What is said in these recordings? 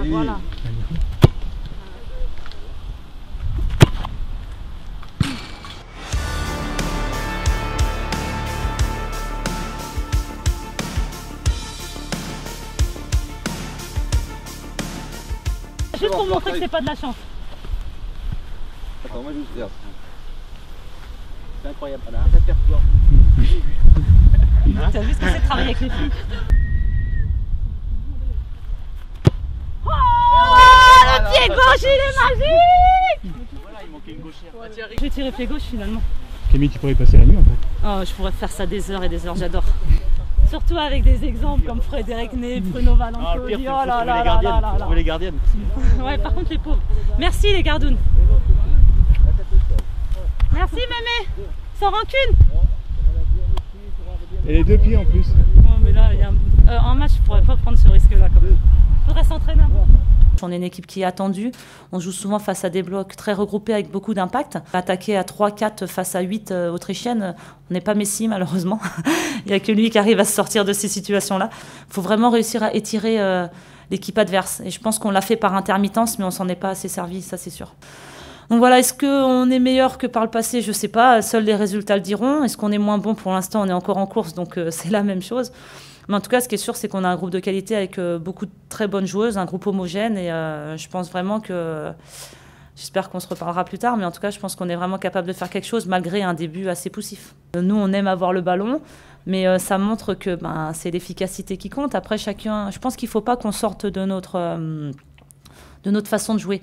Voilà. Juste pour montrer que c'est pas de la chance. Attends, moi juste regarde. C'est incroyable, elle a un répertoire. T'as vu ce que c'est de travailler avec les filles? Oh, le pied gauche, il est magique! Voilà, il manquait une gauchère. Je vais tirer pied gauche finalement. Camille, tu pourrais y passer la nuit en fait. Oh, je pourrais faire ça des heures et des heures, j'adore. Surtout avec des exemples comme Frédéric Ney, Bruno Valentin. Ah, le pire, Oh faut là trouver là les là gardiennes. là là Faut là. trouver les gardiennes. Ouais, par contre les pauvres. Merci les gardounes. Merci mémé. Sans rancune. Et les deux pieds en plus. Oh, mais là, il y a en match, je pourrais pas prendre ce risque-là. Il faudrait s'entraîner. On est une équipe qui est attendue. On joue souvent face à des blocs très regroupés avec beaucoup d'impact. Attaquer à 3-4 face à 8 autrichiennes, on n'est pas Messi malheureusement. Il n'y a que lui qui arrive à se sortir de ces situations-là. Il faut vraiment réussir à étirer l'équipe adverse. Et je pense qu'on l'a fait par intermittence, mais on s'en est pas assez servi, ça c'est sûr. Donc voilà, est-ce qu'on est meilleur que par le passé? Je ne sais pas, seuls les résultats le diront. Est-ce qu'on est moins bon? Pour l'instant, on est encore en course, donc c'est la même chose. Mais en tout cas, ce qui est sûr, c'est qu'on a un groupe de qualité avec beaucoup de très bonnes joueuses, un groupe homogène, et je pense vraiment que... J'espère qu'on se reparlera plus tard, mais en tout cas, je pense qu'on est vraiment capable de faire quelque chose malgré un début assez poussif. Nous, on aime avoir le ballon, mais ça montre que c'est l'efficacité qui compte. Après, chacun... Je pense qu'il ne faut pas qu'on sorte de notre façon de jouer.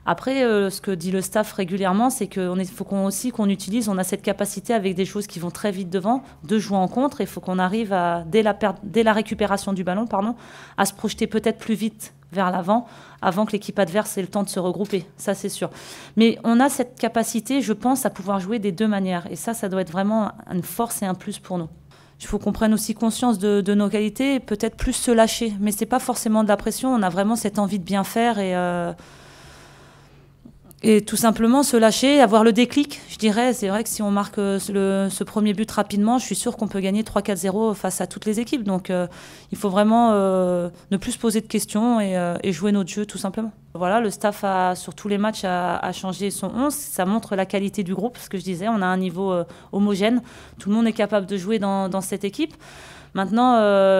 Après, ce que dit le staff régulièrement, c'est qu'il faut qu'on utilise, on a cette capacité avec des choses qui vont très vite devant, de jouer en contre, et il faut qu'on arrive, dès la récupération du ballon, à se projeter peut-être plus vite vers l'avant, avant que l'équipe adverse ait le temps de se regrouper, ça c'est sûr. Mais on a cette capacité, je pense, à pouvoir jouer des deux manières, et ça doit être vraiment une force et un plus pour nous. Il faut qu'on prenne aussi conscience de nos qualités et peut-être plus se lâcher. Mais ce n'est pas forcément de la pression, on a vraiment cette envie de bien faire et tout simplement se lâcher, avoir le déclic, je dirais. C'est vrai que si on marque ce premier but rapidement, je suis sûre qu'on peut gagner 3-4-0 face à toutes les équipes. Donc il faut vraiment ne plus se poser de questions et jouer notre jeu tout simplement. Voilà, le staff sur tous les matchs a changé son 11. Ça montre la qualité du groupe, ce que je disais. On a un niveau homogène. Tout le monde est capable de jouer dans cette équipe. Maintenant,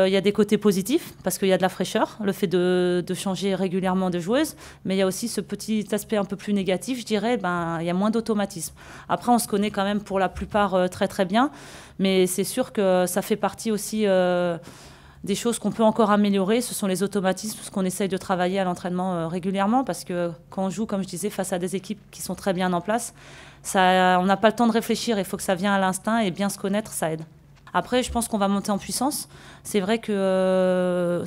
il y a des côtés positifs, parce qu'il y a de la fraîcheur, le fait de changer régulièrement de joueuse, mais il y a aussi ce petit aspect un peu plus négatif, je dirais, il y a moins d'automatisme. Après, on se connaît quand même pour la plupart très très bien, mais c'est sûr que ça fait partie aussi des choses qu'on peut encore améliorer. Ce sont les automatismes, ce qu'on essaye de travailler à l'entraînement régulièrement, parce que quand on joue, comme je disais, face à des équipes qui sont très bien en place, on n'a pas le temps de réfléchir, il faut que ça vienne à l'instinct, et bien se connaître, ça aide. Après, je pense qu'on va monter en puissance. C'est vrai que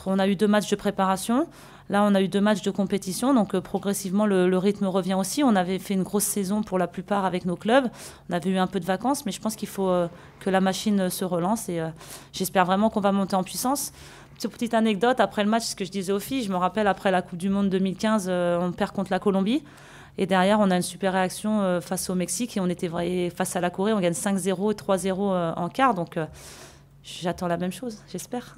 on a eu 2 matchs de préparation. Là, on a eu 2 matchs de compétition. Donc, progressivement, le rythme revient aussi. On avait fait une grosse saison pour la plupart avec nos clubs. On avait eu un peu de vacances, mais je pense qu'il faut que la machine se relance. Et j'espère vraiment qu'on va monter en puissance. Petite anecdote, après le match, ce que je disais aux filles, je me rappelle, après la Coupe du Monde 2015, on perd contre la Colombie. Et derrière, on a une super réaction face au Mexique et on était face à la Corée. On gagne 5-0 et 3-0 en quart. Donc, j'attends la même chose, j'espère.